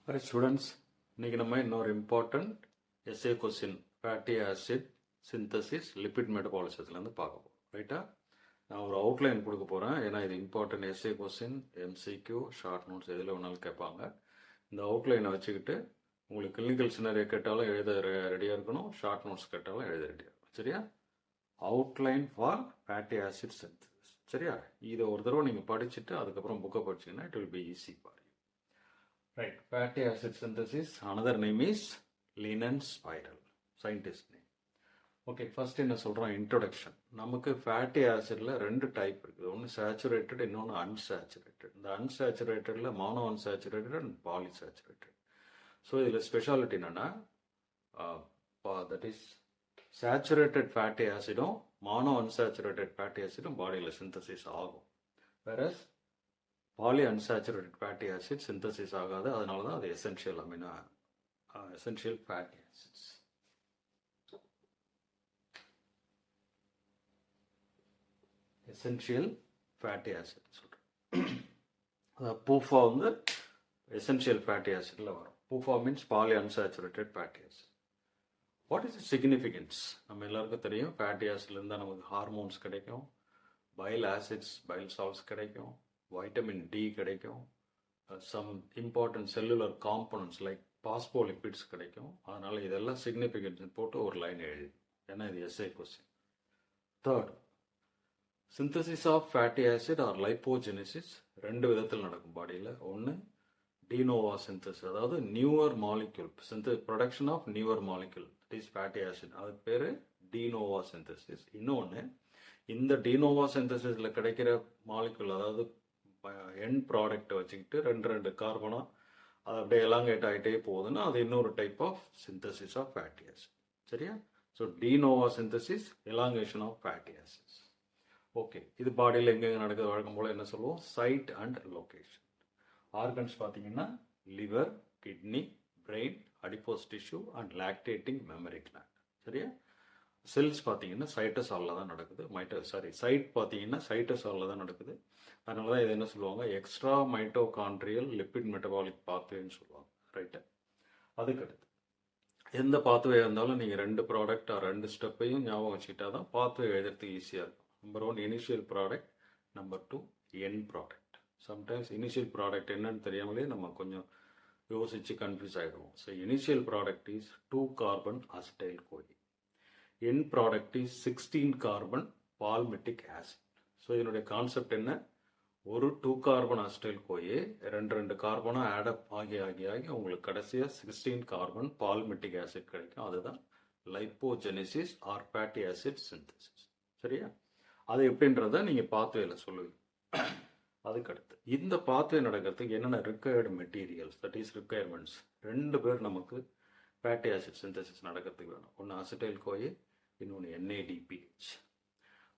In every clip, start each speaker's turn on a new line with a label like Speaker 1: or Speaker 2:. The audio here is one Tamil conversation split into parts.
Speaker 1: Hi students, இன்னைக்கு நம்ம இன்னொரு important SA question fatty acid synthesis lipid மெட்டபாலிசத்துலேருந்து பார்க்க போகிறோம். ரைட்டா? நான் ஒரு அவுட்லைன் கொடுக்க போகிறேன். ஏன்னா இது important SA question, MCQ, short notes எதில் வேணாலும் கேட்பாங்க. இந்த அவுட்லைனை வச்சுக்கிட்டு உங்களுக்கு கிளினிக்கல் சினாரியோ கேட்டாலும் எழுத ரெடியாக இருக்கணும், ஷார்ட் நோட்ஸ் கேட்டாலும் எழுத ரெடியாக இருக்கணும். சரியா? Outline for fatty acid synthesis. சரியா? இதை ஒரு தடவை நீங்கள் படிச்சுட்டு அதுக்கப்புறம் புக்கை படிச்சிங்கன்னா it will be easy for. Right, fatty acid synthesis, another name is Linen spiral, scientist name. Okay, first என்ன சொல்கிறோம், இன்ட்ரோடக்ஷன். நமக்கு ஃபேட்டி ஆசிடில் ரெண்டு டைப் இருக்குது. ஒன்று சேச்சுரேட்டட், இன்னொன்று அன்சேச்சுரேட்டட். இந்த அன்சேச்சுரேட்டடில் mono unsaturated and polyunsaturated. So இதில் ஸ்பெஷாலிட்டி என்னென்னா, தட் இஸ் சேச்சுரேட்டட் ஃபேட்டி ஆசிடும் மானோ அன்சேச்சுரேட்டட் ஃபேட்டி ஆசிடும் பாடியில் சிந்தசிஸ் ஆகும். Whereas poly unsaturated fatty acid synthesis ஆகாது. அதனால தான் அது essential amino essential fatty acids. Essential fatty acid சொல்கிறேன். அதாவது பூஃபா வந்து எசென்ஷியல் ஃபேட்டி ஆசிடில் வரும். PUFA means poly unsaturated fatty acid. What is significance? நம்ம எல்லாருக்கும் தெரியும், ஃபேட்டி ஆசிட்லேருந்து தான் நமக்கு ஹார்மோன்ஸ் கிடைக்கும், பைல் ஆசிட்ஸ், பைல் சால்ட்ஸ் கிடைக்கும், வைட்டமின் டி கிடைக்கும், some important cellular components like phospholipids கிடைக்கும். அதனால் இதெல்லாம் சிக்னிஃபிகன்ஸ் போட்டு ஒரு லைன் எழுதி, ஏன்னா இது SA question. Third, synthesis of fatty acid or lipogenesis ரெண்டு விதத்தில் நடக்கும் பாடியில். ஒன்று டினோவா சிந்தசிஸ், அதாவது newer molecule production of newer molecule, it is fatty acid, அதுக்கு பேர் டினோவா சிந்தசிஸ். இன்னொன்று, இந்த டினோவா சிந்தசிஸில் கிடைக்கிற மாலிக்யூல், அதாவது எண்ட் ப்ராடக்டை வச்சுக்கிட்டு ரெண்டு கார்பனாக அது அப்படியே எலாங்கேட் ஆகிட்டே போகுதுன்னா அது இன்னொரு type of synthesis of fatty acid. சரியா? So de novo synthesis, elongation of fatty acids. Okay, இது பாடியில் எங்கெங்கே நடக்குது வழக்கம் போல் என்ன சொல்லுவோம், சைட் அண்ட் லொக்கேஷன். ஆர்கன்ஸ் பார்த்தீங்கன்னா liver, kidney, brain, adipose tissue and lactating mammary gland. சரியா? செல்ஸ் பார்த்தீங்கன்னா சைட்டோசாலில் தான் நடக்குது. சைட் பார்த்தீங்கன்னா சைட்டோசாலில் தான் நடக்குது. அதனால தான் இது என்ன சொல்லுவாங்க, எக்ஸ்ட்ரா மைட்டோகாண்ட்ரியல் லிப்பிட் மெட்டபாலிக் பாத்வேன்னு சொல்லுவாங்க. ரைட்டு? அதுக்கடுத்து எந்த பாத்வே இருந்தாலும் நீங்கள் ரெண்டு ப்ராடக்ட் ரெண்டு ஸ்டெப்பையும் ஞாபகம் வச்சுக்கிட்டா தான் பாத்வே எழுதுறதுக்கு ஈஸியாக இருக்கும். Number 1 initial product, number 2 end product. Sometimes initial product என்னன்னு தெரியாமலே நம்ம கொஞ்சம் யோசித்து கன்ஃபியூஸ் ஆகிடுவோம். So initial product is 2 carbon acetyl CoA. End product is 16 carbon palmitic acid. So இதனுடைய கான்செப்ட் என்ன, ஒரு 2 கார்பன் அசிட்டைல் கோயே ரெண்டு கார்பனாக ஆடப் ஆகி உங்களுக்கு கடைசியாக 16 கார்பன் பால்மெட்டிக் ஆசிட் கிடைக்கும். அதுதான் லைப்போஜெனிசிஸ் ஆர் ஃபேட்டி ஆசிட் சிந்தசிஸ். சரியா? அது எப்படின்றத நீங்கள் பாத்வேல சொல்லுவீங்க. அதுக்கடுத்து இந்த பாத்வே நடக்கிறதுக்கு என்னென்ன required materials, that is requirements, ரெண்டு பேர் நமக்கு ஃபேட்டி ஆசிட் சிந்தசிஸ் நடக்கிறதுக்கு வேணும். ஒன்று அசிட்டைல் கோயே, இன்னொன்று NADPH.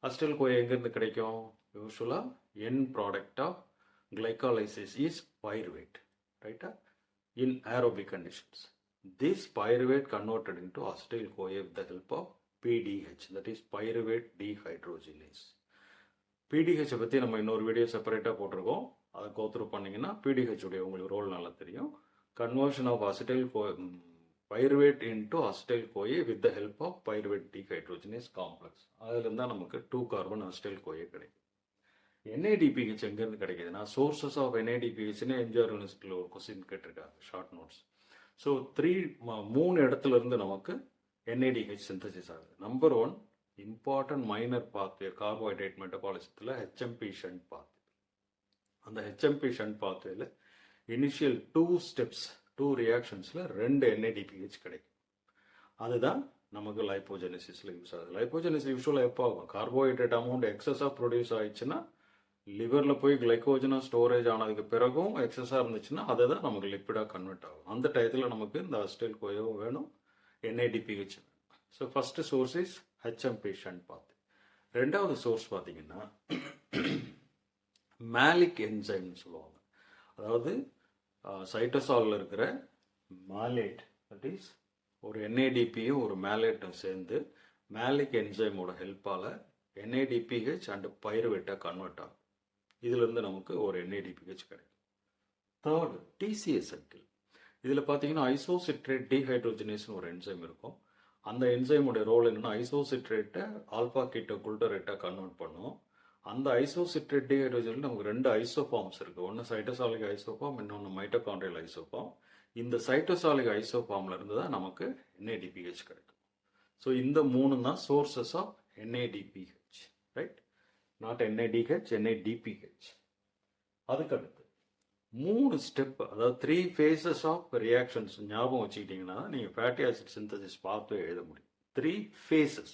Speaker 1: அசிட்டைல் கோயே எங்கேருந்து கிடைக்கும்? யூஸ்வலாக end product of glycolysis is pyruvate, right? In aerobic conditions, this pyruvate converted into acetyl CoA with the help of PDH, that is pyruvate dehydrogenase. PDH பற்றி நம்ம இன்னொரு வீடியோ செப்பரேட்டாக போட்டிருக்கோம், அதை கோத்ரூ பண்ணிங்கன்னா PDH உடைய உங்களுக்கு ரோல் நல்லா தெரியும். Conversion of acetyl pyruvate into acetyl CoA with the help of pyruvate dehydrogenase complex. அதுலேருந்து தான் நமக்கு 2 கார்பன் acetyl CoA கிடைக்கும். NADPH எங்கேருந்து கிடைக்குதுன்னா, சோர்சஸ் ஆஃப் NADPHன்னு எம்ஜிஆர் யூனிவர்சிட்டியில் ஒரு கொஸ்டின் கேட்டிருக்காங்க, ஷார்ட் நோட்ஸ். ஸோ 3 இடத்துல இருந்து நமக்கு NADH சிந்தசிஸ் ஆகுது. நம்பர் 1 இம்பார்ட்டன்ட் மைனர் பாத்வே கார்போஹைட்ரேட் மெட்டபாலிசத்தில் HMP ஷண்ட் பாத்வே. அந்த HMP ஷண்ட் பாத்வேல இனிஷியல் 2 ஸ்டெப்ஸ் 2 ரியாக்ஷன்ஸில் 2 NADPH கிடைக்கும். அதுதான் நமக்கு லைப்போஜெனிசிஸில் யூஸ் ஆகுது. லைப்போஜெனிசிஸ் யூஸ்வலாக எப்போ ஆகும், கார்போஹைட்ரேட் அமௌண்ட் எக்ஸஸாக ப்ரொடியூஸ் ஆயிடுச்சுன்னா லிவரில் போய் கிளைக்கோஜனாக ஸ்டோரேஜ் ஆனதுக்கு பிறகும் எக்ஸஸாக இருந்துச்சுன்னா அதை தான் நமக்கு லிப்பிடாக கன்வெர்ட் ஆகும். அந்த டயத்தில் நமக்கு இந்த அசிட்டைல் கோயாவும் வேணும், NADPH வேணும். So first source is HMP shunt path. ரெண்டாவது சோர்ஸ் பார்த்தீங்கன்னா மேலிக் என்சைம்னு சொல்லுவாங்க. அதாவது சைட்டோசாலில் இருக்கிற மாலேட், தட் இஸ் ஒரு NADPயும் ஒரு மேலேட்டும் சேர்ந்து மேலிக் என்சைமோட ஹெல்ப்பால் NADPH அண்ட் பைருவேட்டாக கன்வெர்ட் ஆகும். இதிலிருந்து நமக்கு ஒரு NADPH கிடைக்கும். Third, TCA circle. இதில் பார்த்தீங்கன்னா ஐசோசிட்ரேட் டீஹைட்ரோஜனேஸ்னு ஒரு என்சைம் இருக்கும். அந்த என்சைமுடைய ரோல் என்னன்னா ஐசோசிட்ரேட்டை ஆல்பா கீட்டோகுல்டரேட்டாக கன்வெர்ட் பண்ணும். அந்த ஐசோசிட்ரேட் டீஹைட்ரோஜனில் நமக்கு 2 ஐசோஃபார்ம்ஸ் இருக்குது. ஒன்று சைட்டோசாலிக் ஐசோஃபார்ம், இன்னொன்று மைட்டோகாண்ட்ரியல் ஐசோஃபார்ம். இந்த சைட்டோசாலிக் ஐசோஃபார்ம்ல இருந்து தான் நமக்கு NADPH கிடைக்கும். ஸோ இந்த 3 தான் sources of NADPH, right? Not NADH, NADPH. அதுக்கடுத்து 3 ஸ்டெப், அதாவது 3 phases ஆஃப் ரியாக்ஷன்ஸ் ஞாபகம் வச்சுக்கிட்டீங்கன்னா நீங்கள் ஃபேட்டி ஆசிட் சிந்தசிஸ் பார்த்து எழுத முடியும். 3 phases.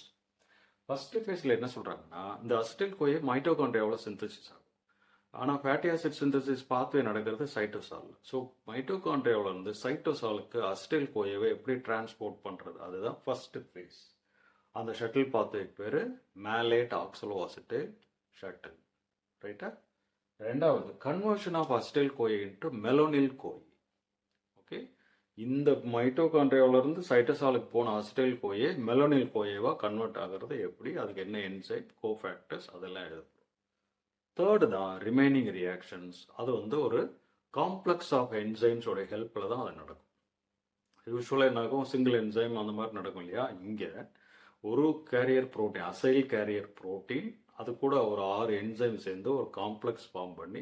Speaker 1: ஃபர்ஸ்ட் ஃபேஸில் என்ன சொல்கிறாங்கன்னா, இந்த அசிடைல் கோயை மைட்டோகாண்ட்ரியாவில் சிந்தசிஸ் ஆகும். ஆனால் ஃபேட்டி ஆசிட் சிந்தசிஸ் பாத்வே நடக்கிறது சைட்டோசாலில். ஸோ மைட்டோகாண்ட்ரியாவில் இருந்து சைட்டோசாலுக்கு அசிடைல் கோயவை எப்படி டிரான்ஸ்போர்ட் பண்ணுறது, அதுதான் ஃபர்ஸ்ட் ஃபேஸ். அந்த ஷட்டில் பாத்வேக்கு பேர் மேலேட் ஆக்சலோ அசிடைல் ஷட்டில், ரைட்டா? ரெண்டாவது கன்வர்ஷன் ஆஃப் அசிடைல் கோயை இன்டு மெலோனில் கோய். ஓகே, இந்த மைட்டோகாண்ட்ரியாவிலிருந்து சைட்டோசாலுக்கு போன அசிடைல் கோயை மெலோனில் கோயவா கன்வெர்ட் ஆகிறது எப்படி, அதுக்கு என்ன என்சைம், கோஃபேக்டர்ஸ், அதெல்லாம் எழுதப்படும். தேர்டு தான் ரிமைனிங் ரியாக்ஷன்ஸ். அது ஒரு காம்ப்ளெக்ஸ் ஆஃப் என்சைம்ஸோட ஹெல்ப்பில் தான் அது நடக்கும். யூஸ்வலாக என்ன ஆகும், சிங்கிள் என்சைம் அந்த மாதிரி நடக்கும் இல்லையா. இங்கே ஒரு carrier protein, acyl carrier protein, அது கூட ஒரு 6 என்சைம் சேர்ந்து ஒரு காம்ப்ளெக்ஸ் ஃபார்ம் பண்ணி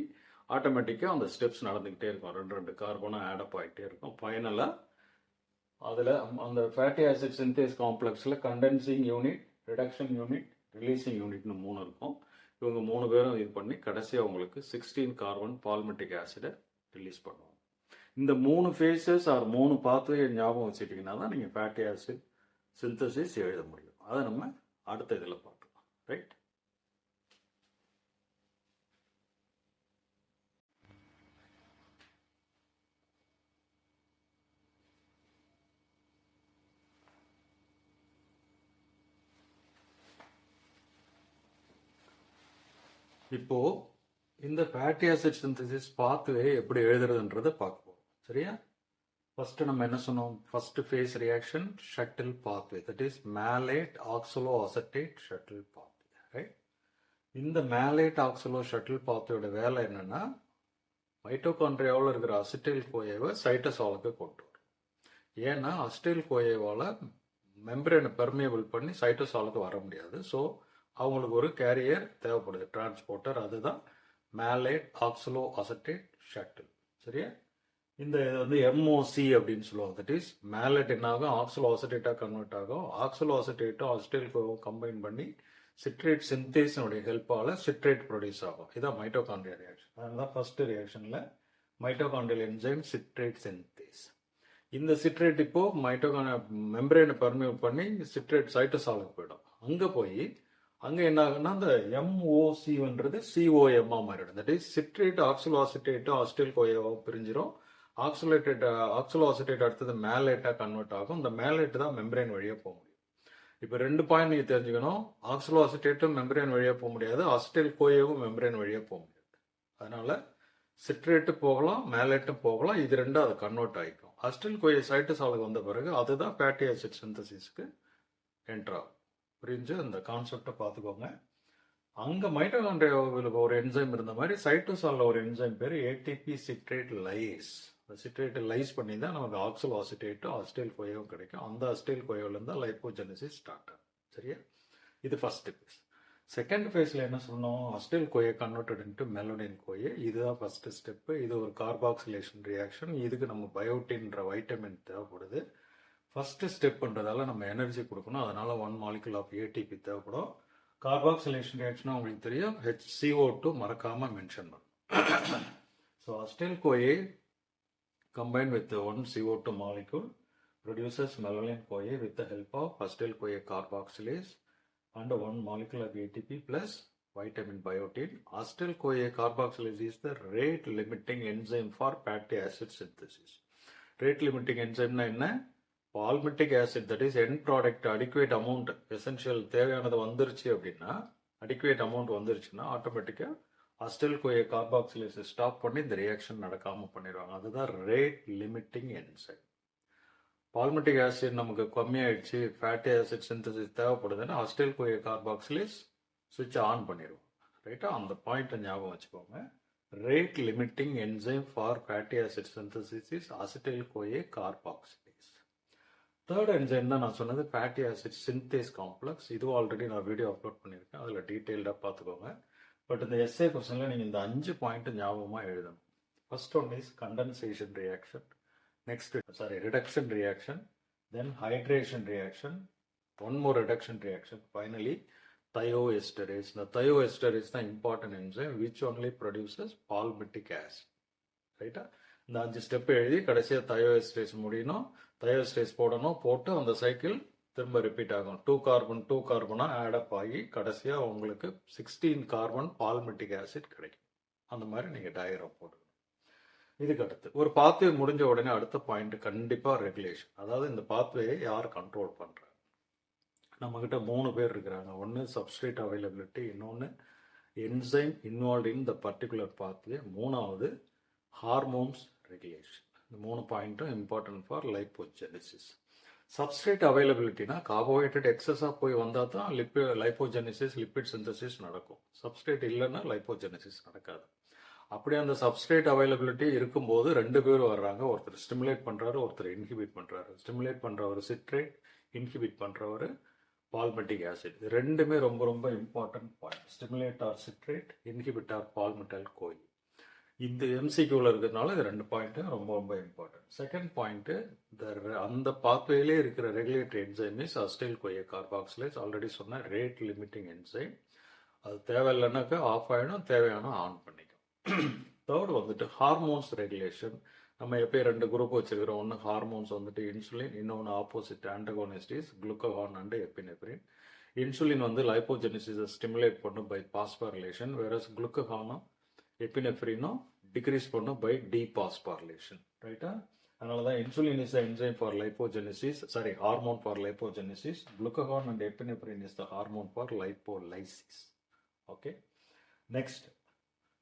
Speaker 1: ஆட்டோமேட்டிக்காக அந்த ஸ்டெப்ஸ் நடந்துக்கிட்டே இருக்கும். 2 கார்பனும் ஆடப் ஆகிட்டே இருக்கும். ஃபைனலாக அதில் அந்த ஃபேட்டி ஆசிட் சிந்தேஸ் காம்ப்ளெக்ஸில் condensing unit, reduction unit, releasing யூனிட்னு 3 இருக்கும். இவங்க 3 பேரும் இது பண்ணி கடைசியாக உங்களுக்கு 16 கார்பன் பால்மெட்டிக் ஆசிடை ரிலீஸ் பண்ணுவோம். இந்த 3 ஃபேஸஸ் ஆர் 3 பாத்வே ஞாபகம் வச்சுட்டிங்கன்னா தான் நீங்கள் ஃபேட்டி ஆசிட் சிந்தசிஸ் எழுத முடியும். அதை நம்ம அடுத்த இதில் பார்க்கலாம், ரைட்? இப்போ இந்த ஃபேட்டி ஆசிட் சிந்தசிஸ் பாத்வே எப்படி எழுதுறதுன்றதை பார்க்க போறோம், சரியா? ஃபர்ஸ்ட் நம்ம என்ன சொன்னோம், first phase reaction shuttle pathway, that is malate oxalo acetate shuttle pathway, right? இந்த மேலேட் ஆக்சலோ ஷட்டில் பாத்வேயோட வேலை என்னன்னா, மைட்டோகாண்ட்ரியாவில் இருக்கிற அசிடைல் கோயவை சைட்டோசாலுக்கு கொண்டு வரும். ஏன்னா அசிடைல் கோயவால மெம்பரேனை பெர்மியபிள் பண்ணி சைட்டோசாலுக்கு வர முடியாது. ஸோ அவங்களுக்கு ஒரு கேரியர் தேவைப்படுது, டிரான்ஸ்போர்ட்டர். அதுதான் மேலேட் ஆக்சலோ அசட்டேட் ஷட்டில், சரியா? இந்த இது MOC அப்படின்னு சொல்லுவாங்க. தட் இஸ் மேலேட் என்ன ஆகும், ஆக்சலோ அசட்டேட்டாக கன்வெர்ட் ஆகும். ஆக்சலோ அசட்டேட்டும் அசிடைல் கோவும் கம்பைன் பண்ணி சிட்ரேட் சிந்தேஸினுடைய ஹெல்ப்பால் சிட்ரேட் ப்ரொடியூஸ் ஆகும். இதான் மைட்டோகாண்ட்ரியா ரியாக்ஷன். அதனால ஃபர்ஸ்ட் ரியாக்ஷனில் மைட்டோகாண்ட்ரியல் என்சைம் சிட்ரேட் சிந்தேஸ். இந்த சிட்ரேட் இப்போ மைட்டோகாண்ட்ரியா மெம்பரேனை பெர்மியபிள் பண்ணி சிட்ரேட் சைட்டோசாலுக்கு போயிடும். அங்கே போய் அங்கே என்ன ஆகுன்னா அந்த MOCன்றது COM மாறிடும். தட் இஸ் சிட்ரேட் ஆக்சலோ அசிட்டேட்டும் அசிடைல் கோயாவும் பிரிஞ்சிடும். ஆக்சலோ அசிட்டேட் அடுத்தது மேலேட்டாக கன்வெர்ட் ஆகும். இந்த மேலேட் தான் மெம்பரேன் வழியாக போக முடியும். இப்போ 2 பாயிண்ட் நீங்கள் தெரிஞ்சுக்கணும், ஆக்சலோ அசிட்டேட்டும் மெம்பரேன் வழியாக போக முடியாது, அசிடைல் கோயாவும் மெம்பரேன் வழியாக போக முடியாது. அதனால சிட்ரேட்டு போகலாம், மேலேட்டும் போகலாம், இது 2 அது கன்வெர்ட் ஆகிக்கும். அசிடைல் கோயா சைட்டோசாலுக்கு வந்த பிறகு அதுதான் ஃபேட்டி ஆசிட் சிந்தசிஸ்க்கு என்ட்ராகும். புரிஞ்சு அந்த கான்செப்டை பார்த்துக்கோங்க. அங்கே மைட்டோகாண்ட்ரியாவில் ஒரு என்சைம் இருந்த மாதிரி சைட்டோசாலில் ஒரு என்சைம் பேர் ATP சிட்ரேட் லைஸ். அந்த சிட்ரேட்டை லைஸ் பண்ணி தான் நமக்கு ஆக்சலோ அசிட்டேட்டும் அசிடைல் கோயாவும் கிடைக்கும். அந்த அசிடைல் கோயாவிலேருந்து லைப்போஜெனசிஸ் ஸ்டார்ட் ஆகும், சரியா? இது ஃபர்ஸ்ட் ஃபேஸ். செகண்ட் ஃபேஸில் என்ன சொன்னோம், அசிடைல் கோயை கன்வெர்டட் இன்டு மெலோனின் கோயை. இதுதான் ஃபர்ஸ்ட் ஸ்டெப்பு. இது ஒரு கார்பாக்சிலேஷன் ரியாக்ஷன். இதுக்கு நம்ம பயோட்டின்ற வைட்டமின் தேவைப்படுது. ஃபர்ஸ்ட் ஸ்டெப்ன்றதால நம்ம எனர்ஜி கொடுக்கணும், அதனால 1 molecule ஆஃப் ATP தேவைப்படும். கார்பாக்சிலேஷன் ரியாக்ஷன் உங்களுக்கு தெரியும், HCO2 மறக்காம மென்ஷன் பண்ணும். ஸோ அசிடைல் கோயை combined with 1 CO2 molecule produces melanine CoA with the help of acetyl CoA carboxylase and 1 molecule of ATP plus vitamin biotin. Acetyl CoA carboxylase is the rate limiting enzyme for fatty acid synthesis. Rate limiting enzyme na enna, palmitic acid, that is end product adequate amount, essential தேவையானது வந்துருச்சு அப்படின்னா, adequate amount வந்துருச்சுன்னா ஆட்டோமேட்டிக்காக அசிடைல் கோயை கார்பாக்சிலேஸ் ஸ்டாப் பண்ணி இந்த ரியாக்ஷன் நடக்காமல் பண்ணிடுவாங்க. அதுதான் rate limiting enzyme. Palmitic acid நமக்கு கம்மியாயிடுச்சு, ஃபேட்டி ஆசிட் சிந்தசிஸ் தேவைப்படுதுன்னா அசிடைல் கோயை கார்பாக்சிலேஸ் சுவிட்ச் ஆன் பண்ணிடுவோம், ரைட்டா? அந்த பாயிண்ட்டை ஞாபகம் வச்சுக்கோங்க. rate limiting enzyme for fatty acid synthesis is acetyl-CoA carboxylase. Third enzyme தான் நான் சொன்னது ஃபேட்டி ஆசிட் சிந்தேஸ் காம்ப்ளெக்ஸ். இதுவும் ஆல்ரெடி நான் வீடியோ அப்லோட் பண்ணியிருக்கேன், அதில் டீட்டெயில்டாக பார்த்துக்கோங்க. பட் இந்த எஸ்ஏ கொஸ்டினில் நீங்கள் இந்த 5 பாயிண்ட் ஞாபகமாக எழுதணும். First one is condensation reaction, next reduction reaction, then hydration reaction, one more reduction reaction, finally thioesterase. இந்த thioesterase தான் important enzyme which only produces palmitic acid. ரைட்டா? இந்த 5 ஸ்டெப் எழுதி கடைசியாக thioesterase முடியணும், thioesterase போடணும், போட்டு அந்த சைக்கிள் திரும்ப ரிப்பீட் ஆகும். 2 கார்பன் 2 கார்பனாக ஆடப் ஆகி கடைசியாக உங்களுக்கு 16 கார்பன் பால்மெட்டிக் ஆசிட் கிடைக்கும். அந்த மாதிரி நீங்கள் டயக்ராம் போட்டுக்கணும். இதுக்கு அடுத்து ஒரு பாத்வே முடிஞ்ச உடனே அடுத்த பாயிண்ட் கண்டிப்பாக ரெகுலேஷன். அதாவது இந்த பாத்வேயை யார் கண்ட்ரோல் பண்ணுறாங்க? நம்மக்கிட்ட 3 பேர் இருக்கிறாங்க. ஒன்று சப்ஸ்ட்ரேட் அவைலபிலிட்டி, இன்னொன்று enzyme involve in the particular pathway, மூணாவது ஹார்மோன்ஸ் ரெகுலேஷன். இந்த 3 பாயிண்ட்டும் இம்பார்ட்டன்ட் ஃபார் லைப்போஜெனிசிஸ். சப்ஸ்ட்ரேட் அவைலபிலிட்டினா கார்போஹைட்ரேட் எக்ஸஸாக போய் வந்தால் தான் லைப்போஜெனிசிஸ் லிப்பிட் சிந்தசிஸ் நடக்கும். சப்ஸ்ட்ரேட் இல்லைன்னா லைப்போஜெனிசிஸ் நடக்காது. அப்படியே அந்த சப்ஸ்ட்ரேட் அவைலபிலிட்டி இருக்கும்போது 2 பேர் வர்றாங்க. ஒருத்தர் ஸ்டிமுலேட் பண்ணுறாரு, ஒருத்தர் இன்ஹிபிட் பண்ணுறாரு. ஸ்டிமுலேட் பண்ணுறவர் சிட்ரேட், இன்ஹிபிட் பண்ணுறவர் பால்மெட்டிக் ஆசிட். இது ரெண்டுமே ரொம்ப ரொம்ப important point. Stimulator citrate, inhibitor palmityl CoA. இந்த எம்சிக்யூவில் இருக்கிறதுனால இது 2 பாயிண்ட்டும் ரொம்ப ரொம்ப இம்பார்ட்டன்ட். செகண்ட் பாயிண்ட்டு, அந்த பாத்வேலே இருக்கிற regulatory enzyme is acetyl CoA carboxylase. Already சொன்ன ரேட் லிமிட்டிங் என்சைம். அது தேவையில்லைனாக்கா ஆஃப் ஆகிடும், தேவையான ஆன் பண்ணிக்கும். தேர்ட் வந்துட்டு ஹார்மோன்ஸ் ரெகுலேஷன். நம்ம எப்போ 2 குரூப் வச்சுருக்கிறோம். ஒன்று ஹார்மோன்ஸ் வந்துட்டு இன்சுலின், இன்னொன்று opposite antagonist is glucagon and epinephrine. Insulin வந்து லைப்போஜெனிசிஸை ஸ்டிமுலேட் பண்ணும் பை பாஸ்பாரிலேஷன், வேறஸ் குளுக்கோகானும் எப்பினெப்ரினும் டிக்ரீஸ் பண்ணும் பை டீபாஸ்பாரிலேஷன். ரைட்டா? அதனால தான் insulin is the enzyme for lipogenesis, hormone for lipogenesis. Glucagon and epinephrine is the hormone for lipolysis. Okay, next,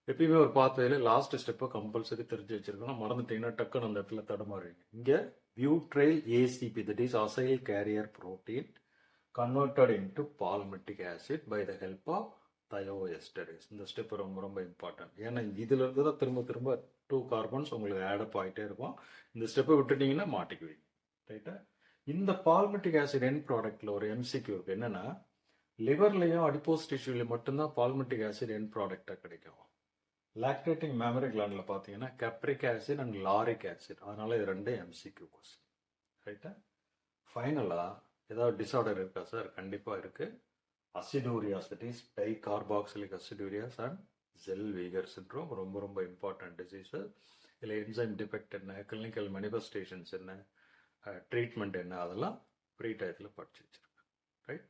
Speaker 1: எப்பயுமே ஒரு பாத்வேல லாஸ்ட் ஸ்டெப்பை கம்பல்சரி தெரிஞ்சு வச்சிருக்கணும். மறந்துட்டீங்கன்னா டக்குன்னு அந்த இடத்துல தடுமாறுவீங்க. இங்கே butyryl ACP, that is acyl carrier protein, converted into palmitic acid by the help of thioesterase. இந்த ஸ்டெப் ரொம்ப ரொம்ப இம்பார்ட்டன்ட். ஏன்னா இதுல இருந்து தான் திரும்ப திரும்ப 2 கார்பன்ஸ் உங்களுக்கு ஆடப் ஆகிட்டே இருக்கும். இந்த ஸ்டெப்பை விட்டுட்டீங்கன்னா மாட்டிக்குவீங்க. ரைட்டா? இந்த பால்மெட்டிக் ஆசிட் என் ப்ராடக்ட்ல ஒரு எம்சிக்யூ இருக்கு. என்னன்னா, லிவர்லையும் அடிப்போஸ் டிஷ்யூலையும் மட்டும்தான் பால்மெட்டிக் ஆசிட் என் ப்ராடக்டாக கிடைக்கும். லாக்டேட்டிங் மேமரி கிளாண்டில் பார்த்தீங்கன்னா கப்ரிக் ஆசிட் அண்ட் லாரிக் ஆசிட். அதனால இது 2 எம்சிக்யூ கொஸ்டின். ரைட்டா? ஃபைனலாக ஏதாவது டிஸார்டர் இருக்கா சார்? கண்டிப்பாக இருக்குது. Acidurias, that is dicarboxylic acidurias and Zellweger syndrome ரொம்ப ரொம்ப இம்பார்ட்டன்ட் டிசீஸு. இதில் என்சைம் டிஃபெக்ட் என்ன, கிளினிக்கல் மேனிஃபெஸ்டேஷன்ஸ் என்ன, ட்ரீட்மெண்ட் என்ன, அதெல்லாம் ப்ரீ டயத்தில் படிச்சு வச்சுருக்கேன். ரைட்?